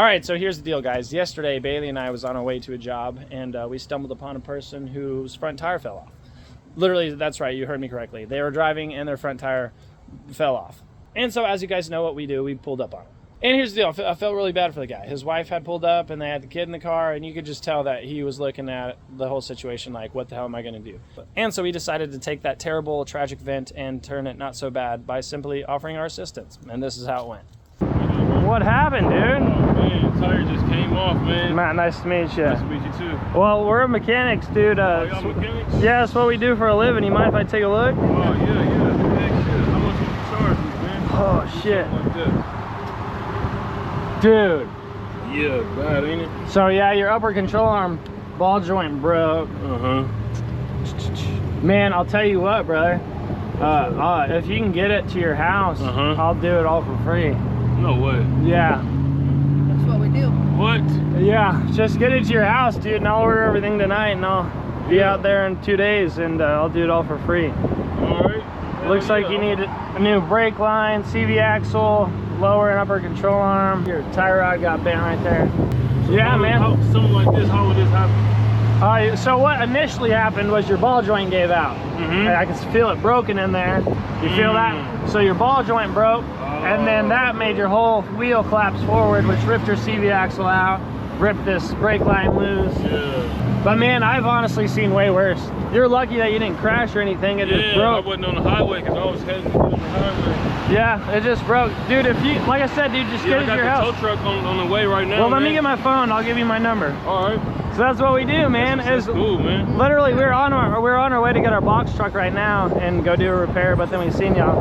All right, so here's the deal, guys. Yesterday, Bailey and I was on our way to a job, and we stumbled upon a person whose front tire fell off. Literally, that's right, you heard me correctly. They were driving and their front tire fell off. And so, as you guys know what we do, we pulled up on him. And here's the deal, I felt really bad for the guy. His wife had pulled up, and they had the kid in the car, and you could just tell that he was looking at the whole situation like, what the hell am I gonna do? And so we decided to take that terrible, tragic event and turn it not so bad by simply offering our assistance. And this is how it went. What happened, dude? Oh, man, tire just came off, man. Matt, nice to meet you. Nice to meet you, too. Well, we're mechanics, dude. Y'all mechanics? Yeah, that's what we do for a living. You mind if I take a look? Oh, yeah. Heck, shit. How much would you charge me, man? Oh, shit. Like that. Dude. Yeah, bad, ain't it? So, yeah, your upper control arm ball joint broke. Uh-huh. Man, I'll tell you what, brother. If you can get it to your house, I'll do it all for free. No way. Yeah. That's what we do. What? Yeah, just get it to your house, dude, and I'll order everything tonight, and I'll be out there in 2 days, and I'll do it all for free. All right. Looks like you need a new brake line, CV axle, lower and upper control arm. Your tie rod got bent right there. So Yeah, man. Something like this, how would this happen? So what initially happened was your ball joint gave out. I can feel it broken in there. You feel that? So your ball joint broke, and then that made your whole wheel collapse forward, which ripped your CV axle out, ripped this brake line loose. Yeah. But man, I've honestly seen way worse. You're lucky that you didn't crash or anything. It just broke. I wasn't on the highway because I was heading to get on the highway. Yeah, it just broke. Dude, if you, like I said, dude, just get it to your house. I got the tow truck on the way right now. Well, let me get my phone. I'll give you my number. All right. So that's what we do, man. That's cool, man. Literally, we're on our way to get our box truck right now and go do a repair, but then we seen y'all.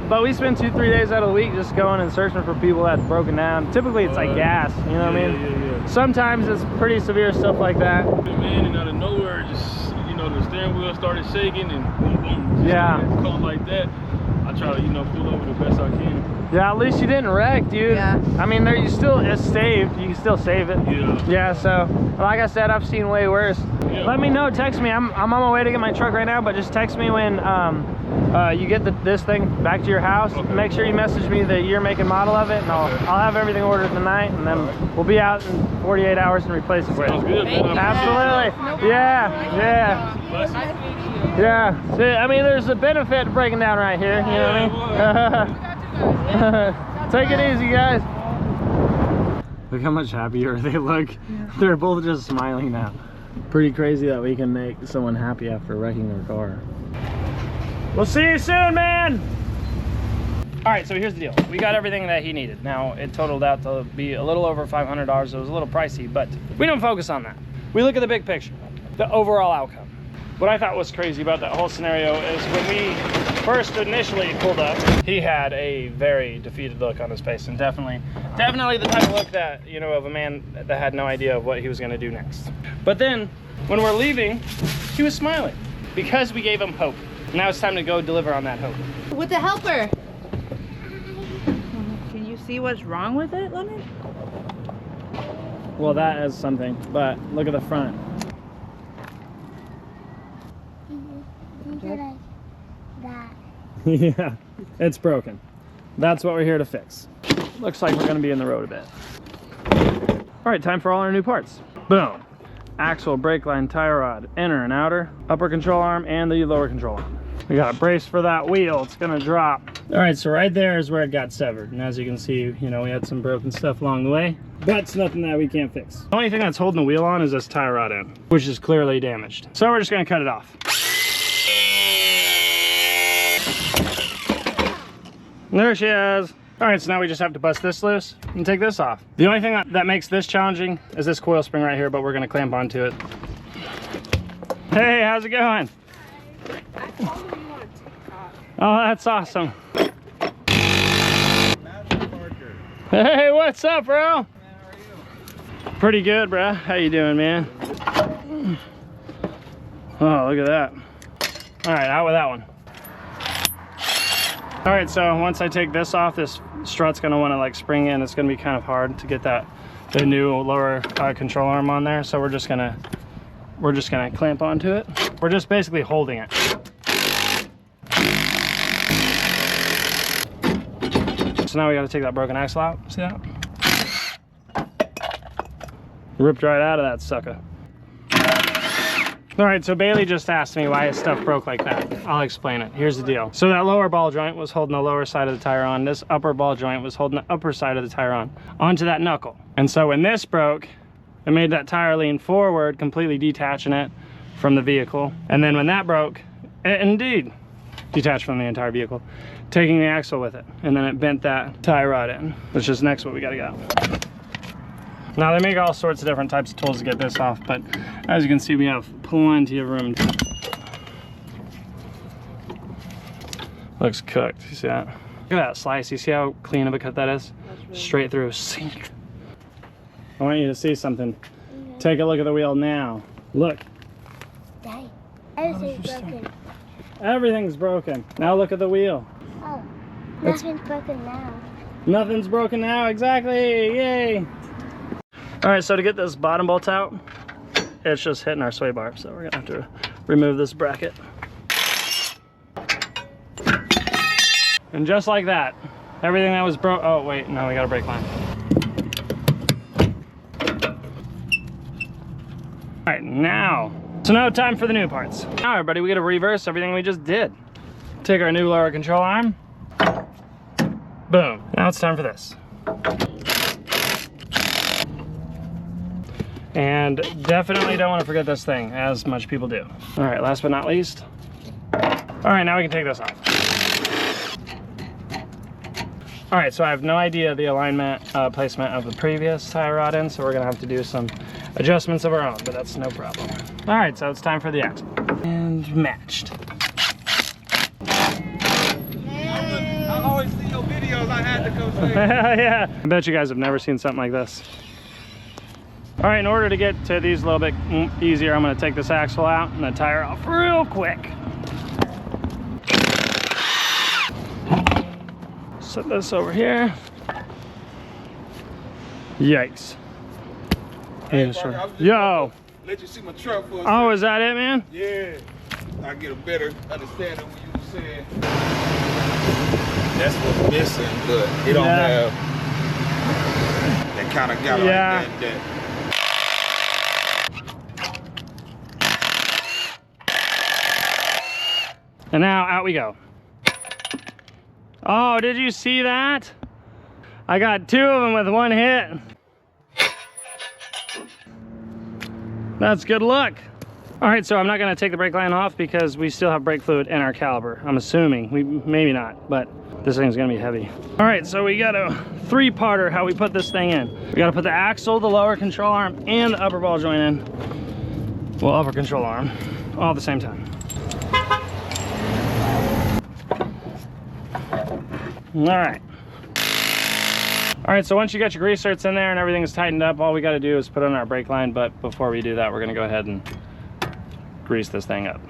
But we spend 2-3 days out of the week just going and searching for people that's broken down. Typically, it's like gas, you know what I mean? Yeah. Sometimes it's pretty severe stuff like that. Man, and out of nowhere, just, the steering wheel started shaking and boom, boom. Yeah. Caught like that. I try to, pull over the best I can. Yeah, at least you didn't wreck, dude. Yeah. I mean, it's saved. You can still save it. Yeah. Yeah, so, like I said, I've seen way worse. Yeah. Let me know, text me. I'm on my way to get my truck right now, but just text me when you get this thing back to your house. Okay. Make sure you message me the year, make, and model of it, and I'll have everything ordered tonight, and then we'll be out in 48 hours and replace it for you. Sounds good, man. Absolutely. Yeah. See, I mean, there's a benefit to breaking down right here. You know what I mean? Take it easy, guys. Look how much happier they look. Yeah. They're both just smiling now. Pretty crazy that we can make someone happy after wrecking their car. We'll see you soon, man. All right, so here's the deal. We got everything that he needed. Now, it totaled out to be a little over $500. It was a little pricey, but we don't focus on that. We look at the big picture, the overall outcome. What I thought was crazy about that whole scenario is when we first initially pulled up, he had a very defeated look on his face, and definitely the type of look that, of a man that had no idea of what he was gonna do next. But then, when we're leaving, he was smiling because we gave him hope. Now it's time to go deliver on that hope. With the helper. Can you see what's wrong with it, Lemon? Well, that is something, but look at the front. Like that. Yeah, it's broken. That's what we're here to fix. Looks like we're gonna be in the road a bit. All right, time for all our new parts. Boom. Axle, brake line, tie rod, inner and outer, upper control arm, and the lower control arm. We got a brace for that wheel. It's gonna drop. All right, so right there is where it got severed. And as you can see, we had some broken stuff along the way, but it's nothing that we can't fix. The only thing that's holding the wheel on is this tie rod end, which is clearly damaged. So we're just gonna cut it off. There she is. All right, so now we just have to bust this loose and take this off. The only thing that makes this challenging is this coil spring right here, but we're gonna clamp onto it. Hey, how's it going? Oh, that's awesome. Hey, what's up, bro? How are you? Pretty good, bro. How you doing, man? Oh, look at that. All right, out with that one. All right, so once I take this off, this strut's gonna wanna spring in. It's gonna be kind of hard to get the new lower control arm on there. So we're just gonna clamp onto it. We're just basically holding it. So now we gotta take that broken axle out. See that? Ripped right out of that sucker. All right, so Bailey just asked me why his stuff broke like that. I'll explain it. Here's the deal. So that lower ball joint was holding the lower side of the tire on. This upper ball joint was holding the upper side of the tire on, onto that knuckle. And so when this broke, it made that tire lean forward, completely detaching it from the vehicle. And then when that broke, it indeed detached from the entire vehicle, taking the axle with it. And then it bent that tie rod in, which is next what we gotta get out. Now they make all sorts of different types of tools to get this off, but as you can see, we have plenty of room. Looks cooked, you see that? Look at that slice, you see how clean of a cut that is? Really straight through, sink. I want you to see something. Take a look at the wheel now. Look. Dang. Everything's broken. Everything's broken. Now look at the wheel. Oh, nothing's broken now. Nothing's broken now, exactly, yay. All right, so to get this bottom bolt out, it's just hitting our sway bar, so we're gonna have to remove this bracket. And just like that, everything that was broke, oh wait, no, we got a brake line. All right, now, so now time for the new parts. Now everybody, we gotta reverse everything we just did. Take our new lower control arm, boom. Now it's time for this. And definitely don't want to forget this thing, as much people do. All right, last but not least. All right, now we can take this off. All right, so I have no idea the alignment placement of the previous tie rod in, so we're gonna have to do some adjustments of our own, but that's no problem. All right, so it's time for the axle. And matched. I always see your videos, I had to go say. Yeah, I bet you guys have never seen something like this. All right, in order to get to these a little bit easier, I'm gonna take this axle out and the tire off real quick. Set this over here. Yikes. Hey, Yeah, sure. I was just Yo. Let you see my truck for a Oh, is that it, man? Yeah. I get a better understanding when you said that's what's missing, but it don't have that kind of got Yeah. like that. And now out we go. Oh, did you see that? I got two of them with one hit. That's good luck. All right, so I'm not gonna take the brake line off because we still have brake fluid in our caliper. I'm assuming, maybe not, but this thing's gonna be heavy. All right, so we got a three-parter how we put this thing in. We gotta put the axle, the lower control arm, and the upper ball joint in. Well, upper control arm, all at the same time. All right. All right, so once you got your grease zerks in there and everything is tightened up, all we got to do is put on our brake line. But before we do that, we're going to go ahead and grease this thing up.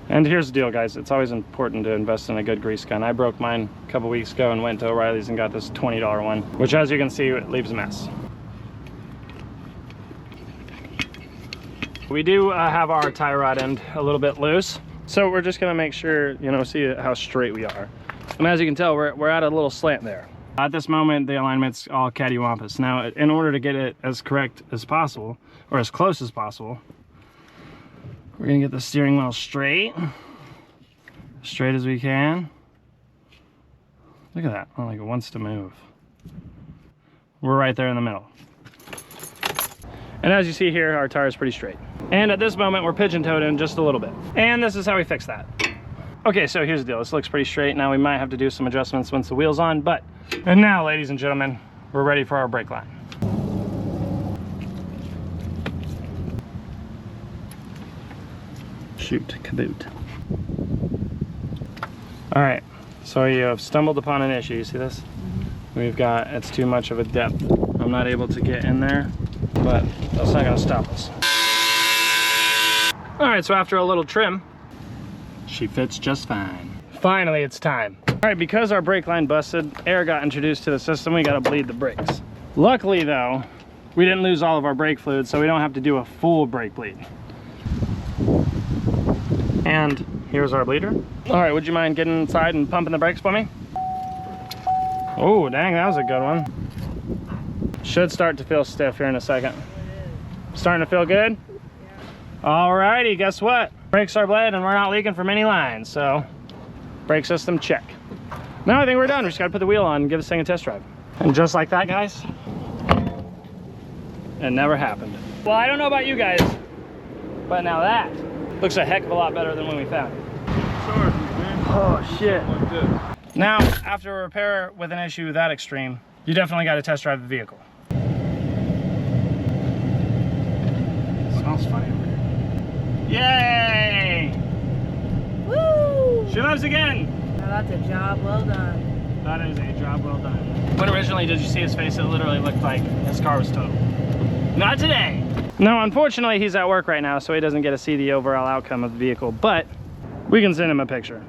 And here's the deal, guys. It's always important to invest in a good grease gun. I broke mine a couple weeks ago and went to O'Reilly's and got this $20 one, which, as you can see, it leaves a mess. We do have our tie rod end a little bit loose, so we're just going to make sure, you know, see how straight we are. And as you can tell, we're at a little slant there. At this moment, the alignment's all cattywampus. Now, in order to get it as correct as possible, or as close as possible, we're gonna get the steering wheel straight as we can. Look at that, oh, like it wants to move. We're right there in the middle. And as you see here, our tire is pretty straight. And at this moment, we're pigeon-toed in just a little bit. And this is how we fix that. Okay, so here's the deal. This looks pretty straight. Now we might have to do some adjustments once the wheel's on, but, and now, ladies and gentlemen, we're ready for our brake line. Shoot, kaboot. All right, so you have stumbled upon an issue. You see this? We've got, it's too much of a depth. I'm not able to get in there, but that's not gonna stop us. All right, so after a little trim, she fits just fine. Finally, it's time. All right, because our brake line busted, air got introduced to the system, we gotta bleed the brakes. Luckily though, we didn't lose all of our brake fluid, so we don't have to do a full brake bleed. And here's our bleeder. All right, would you mind getting inside and pumping the brakes for me? Oh, dang, that was a good one. Should start to feel stiff here in a second. Starting to feel good? Alrighty, guess what? Brakes are bled and we're not leaking from any lines, so brake system check. Now I think we're done. We just gotta put the wheel on and give this thing a test drive. And just like that, guys, it never happened. Well, I don't know about you guys, but now that looks a heck of a lot better than when we found it. Oh shit. Now, after a repair with an issue that extreme, you definitely got to test drive the vehicle. Smells funny over here. Yay! Woo! She lives again! Now that's a job well done. That is a job well done. When originally did you see his face, it literally looked like his car was totaled. Not today! No, unfortunately he's at work right now, so he doesn't get to see the overall outcome of the vehicle, but we can send him a picture.